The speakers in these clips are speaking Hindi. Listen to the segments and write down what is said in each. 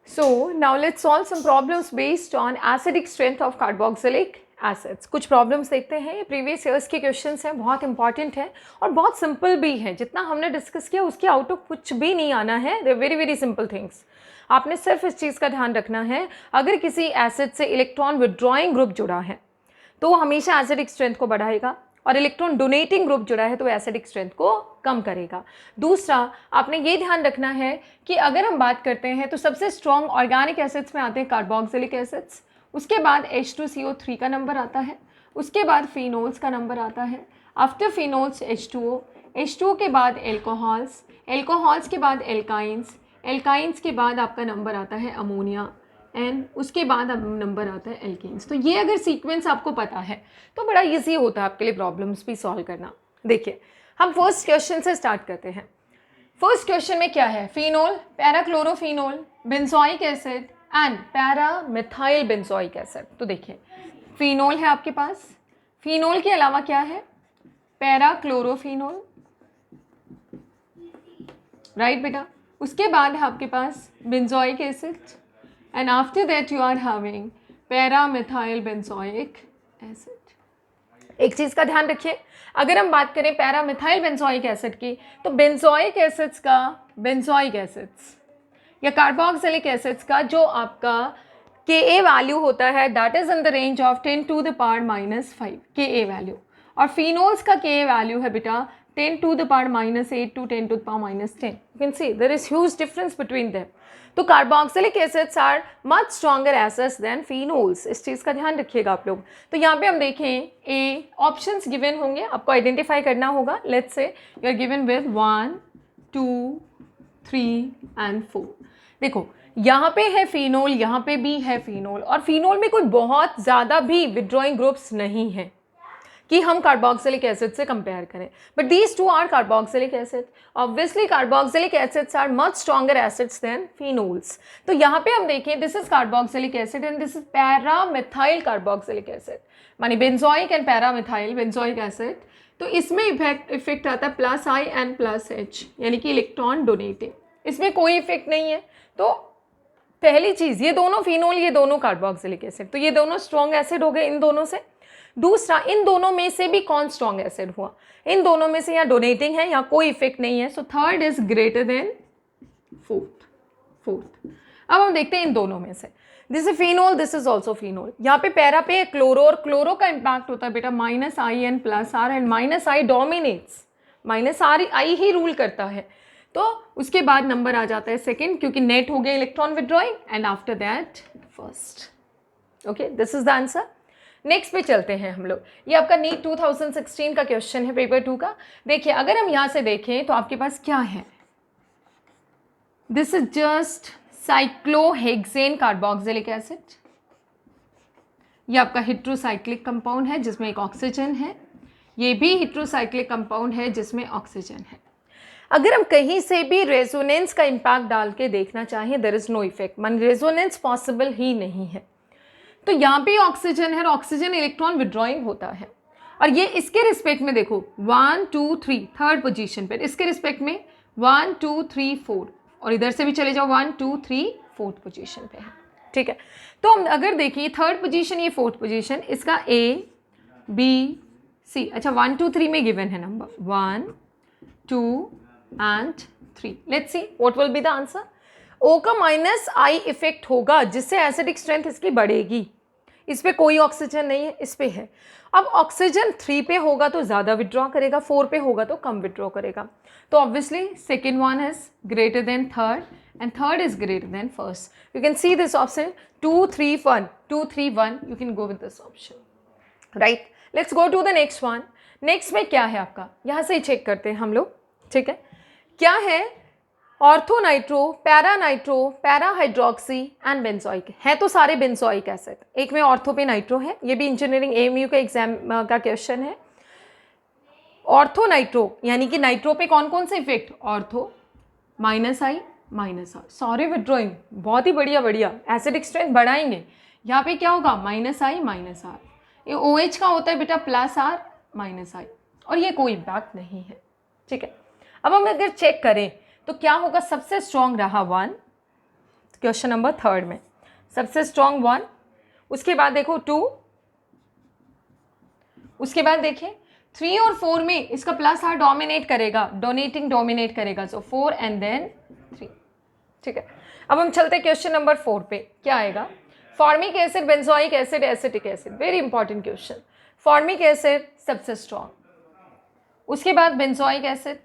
So now let's solve some problems based on acidic strength of carboxylic acids. कुछ प्रॉब्लम्स देखते हैं, ये प्रीवियस ईयर्स के क्वेश्चंस हैं, बहुत इंपॉर्टेंट है और बहुत सिंपल भी है. जितना हमने डिस्कस किया उसके आउट ऑफ कुछ भी नहीं आना है. They very very simple things. आपने सिर्फ इस चीज़ का ध्यान रखना है, अगर किसी एसिड से इलेक्ट्रॉन विड्रॉइंग ग्रुप जुड़ा है तो वो हमेशा एसिडिक स्ट्रेंथ को बढ़ाएगा और इलेक्ट्रॉन डोनेटिंग ग्रुप जुड़ा है तो एसिडिक स्ट्रेंथ को कम करेगा. दूसरा, आपने ये ध्यान रखना है कि अगर हम बात करते हैं तो सबसे स्ट्रॉन्ग ऑर्गेनिक एसिड्स में आते हैं कार्बोक्सिलिक एसिड्स, उसके बाद H2CO3 का नंबर आता है, उसके बाद फिनोल्स का नंबर आता है, आफ्टर फिनोल्स H2O, H2O के बाद एल्कोहल्स, एल्कोहल्स के बाद एल्काइंस, एल्काइंस के बाद आपका नंबर आता है अमोनिया एंड उसके बाद अब नंबर आता है एल्केन्स. तो ये अगर सीक्वेंस आपको पता है तो बड़ा इजी होता है आपके लिए प्रॉब्लम्स भी सॉल्व करना. देखिए, हम फर्स्ट क्वेश्चन से स्टार्ट करते हैं. फर्स्ट क्वेश्चन में क्या है? Phenol, parachlorophenol, benzoic acid and paramethyl benzoic acid. तो देखिए, फिनोल है आपके पास, फिनोल के अलावा क्या है? पैराक्लोरोफिनोल, राइट बेटा. उसके बाद है आपके पास benzoic acid and after that you are having paramethyl benzoic acid. एक चीज़ का ध्यान रखिए, अगर हम बात करें पैरामिथाइल बेंजोइक एसिड की तो बेंजोइक एसिड्स का, बेंजोइक एसिड्स या कार्बोक्सिलिक एसिड्स का जो आपका Ka वैल्यू होता है that is in the range of 10 to the power -5 Ka value, और फिनोल्स का Ka वैल्यू है बेटा 10 to the power -8 to 10 to the power -10. You can see there is huge difference between them. तो carboxylic acids are much stronger acids than phenols. इस चीज़ का ध्यान रखिएगा आप लोग. तो यहाँ पे हम देखें, ए ऑप्शंस गिवन होंगे, आपको आइडेंटिफाई करना होगा. Let's say you are given with 1 2 3 and 4. देखो, यहाँ पे है फिनोल, यहाँ पे भी है फिनोल, और फिनोल में कोई बहुत ज़्यादा भी विड्रॉइंग ग्रुप्स नहीं है कि हम कार्बोक्सिलिक एसिड से कंपेयर करें. But these two are carboxylic acid. Obviously carboxylic acids are much stronger acids than phenols. तो यहाँ पे हम देखें, this is carboxylic acid and this is paramethyl carboxylic acid, मानी benzoic and paramethyl benzoic acid. तो इसमें इफेक्ट आता है +I एंड +H, यानी कि इलेक्ट्रॉन डोनेटिंग. इसमें कोई इफेक्ट नहीं है. तो पहली चीज़, ये दोनों फिनोल, ये दोनों कार्बोक्सिलिक एसिड, तो ये दोनों स्ट्रॉन्ग एसिड हो गए इन दोनों से. दूसरा, इन दोनों में से भी कौन स्ट्रॉन्ग एसिड हुआ? इन दोनों में से यहाँ डोनेटिंग है, यहाँ कोई इफेक्ट नहीं है. So third is greater then fourth. अब हम देखते हैं इन दोनों में से, this is phenol, this is also phenol. यहाँ पे पैरा पे क्लोरो, और क्लोरो का इम्पैक्ट होता है बेटा -I and +R, and -I dominates, -I he rule करता है. तो उसके बाद नंबर आ जाता है सेकेंड, क्योंकि नेट हो गया electron withdrawing, and after that first. Okay, this is the answer. Next पे चलते हैं हम लोग. ये आपका नीट 2016 का क्वेश्चन है, पेपर 2 का. देखिए, अगर हम यहाँ से देखें तो आपके पास क्या है? This is just cyclohexane carboxylic acid. ये आपका हेट्रोसाइक्लिक कंपाउंड है जिसमें एक ऑक्सीजन है. ये भी हेट्रोसाइक्लिक कंपाउंड है जिसमें ऑक्सीजन है. अगर हम कहीं से भी रेजोनेंस का इम्पैक्ट डाल के देखना चाहें, देयर इज नो इफेक्ट, मान रेजोनेंस पॉसिबल ही नहीं है. तो यहाँ पे ऑक्सीजन है और ऑक्सीजन इलेक्ट्रॉन विड्रॉइंग होता है, और ये इसके रिस्पेक्ट में देखो 1 2 3 थर्ड पोजीशन पर, इसके रिस्पेक्ट में 1 2 3 4, और इधर से भी चले जाओ 1 2 3 फोर्थ पोजीशन पे है. ठीक है, तो हम अगर देखिए थर्ड पोजीशन, ये फोर्थ पोजीशन, इसका A B C, अच्छा 1 2 3 में गिवन है number 1 2 and 3. Let's see what will be the answer. O का -I इफेक्ट होगा जिससे एसिडिक स्ट्रेंथ इसकी बढ़ेगी. इस पे कोई ऑक्सीजन नहीं है, इस पे है. अब ऑक्सीजन 3 पे होगा तो ज़्यादा विड्रॉ करेगा, 4 पे होगा तो कम विड्रॉ करेगा. तो obviously second one is greater than third and third is greater than first. You can see this option 2 3 1 2 3 1. You can go with this option, right. Let's go to the next one. Next में क्या है आपका, यहाँ से ही चेक करते हैं हम लोग. ठीक है, क्या है? ऑर्थोनाइट्रो, पैरानाइट्रो, पैराहाइड्रोक्सी एंड बेंजोइक. है तो सारे बेंजोइक एसिड. एक में ऑर्थो पे नाइट्रो है, ये भी इंजीनियरिंग AMU का एग्जाम का क्वेश्चन है. ऑर्थोनाइट्रो यानी कि नाइट्रो पे कौन कौन से effect? Ortho, -I -R, sorry withdrawing, बहुत ही बढ़िया बढ़िया, एसिडिक स्ट्रेंथ बढ़ाएंगे. यहाँ पे क्या होगा? -I -R. ये OH का होता है बेटा +R -I, और ये कोई इम्पैक्ट नहीं है. ठीक है, अब हम अगर चेक करें तो क्या होगा? सबसे स्ट्रॉन्ग रहा 1, क्वेश्चन नंबर 3 में सबसे स्ट्रॉन्ग 1, उसके बाद देखो 2, उसके बाद देखिए 3 और 4 में इसका प्लस आर डोमिनेट करेगा, डोमिनेट करेगा, सो 4 एंड देन 3। ठीक है, अब हम चलते हैं क्वेश्चन नंबर 4 पे। क्या आएगा? Formic acid, benzoic acid, acetic acid. Very important question. Formic acid सबसे स्ट्रॉन्ग, उसके बाद बेंजोइक एसिड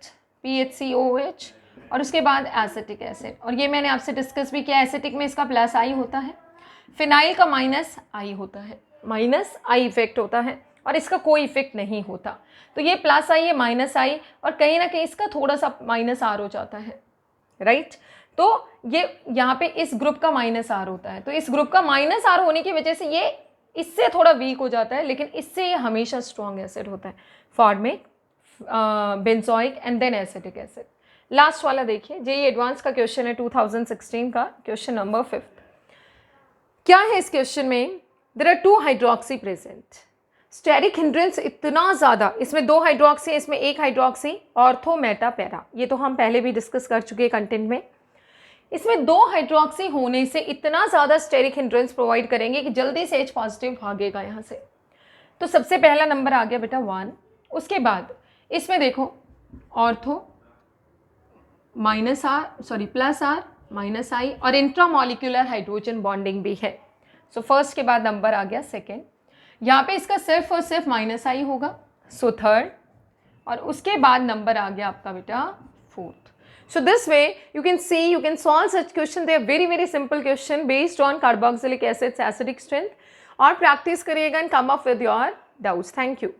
PHCOOH, और उसके बाद एसिटिक एसिड। और ये मैंने आपसे डिस्कस भी किया, एसिटिक में इसका प्लस आई होता है, फिनाइल का माइनस आई होता है, माइनस आई इफेक्ट होता है, और इसका कोई इफेक्ट नहीं होता। तो ये प्लस आई, ये माइनस आई, और कहीं ना कहीं इसका थोड़ा सा माइनस आर हो जाता है, राइट। तो ये यहाँ पे इस ग्रुप का माइनस आर होता है, तो इस ग्रुप का माइनस आर होने की वजह से ये इससे थोड़ा वीक हो जाता है, लेकिन इससे ये हमेशा स्ट्रॉन्ग एसिड होता है, formic, benzoic and then acetic acid. Last वाला देखिए, जेईई एडवांस का क्वेश्चन है 2016 का, क्वेश्चन नंबर 5। क्या है इस क्वेश्चन में? There are 2 hydroxy present, steric hindrance इतना ज़्यादा, इसमें 2 हाइड्रोक्सी, इसमें 1 हाइड्रोक्सी, ऑर्थो मेटा पैरा, ये तो हम पहले भी डिस्कस कर चुके हैं कंटेंट में। इसमें 2 हाइड्रोक्सी होने से इतना ज़्यादा स्टेरिक हिंड्रेंस प्रोवाइड करेंगे कि जल्दी से H पॉजिटिव भागेगा यहाँ से। तो सबसे पहला नंबर आ गया बेटा 1। उसके बाद इसमें देखो ऑर्थो प्लस आर माइनस आई, और इंट्रामॉलिक्यूलर हाइड्रोजन बॉन्डिंग भी है। सो फर्स्ट के बाद नंबर आ गया 2nd, यहाँ पे इसका सिर्फ और सिर्फ माइनस आई होगा, सो 3rd, और उसके बाद नंबर आ गया आपका बेटा 4th। So this way you can see, you can solve such question. They are very very simple question based on carboxylic acid's acidic strength, और practice करिएगा and come up with your doubts. Thank you.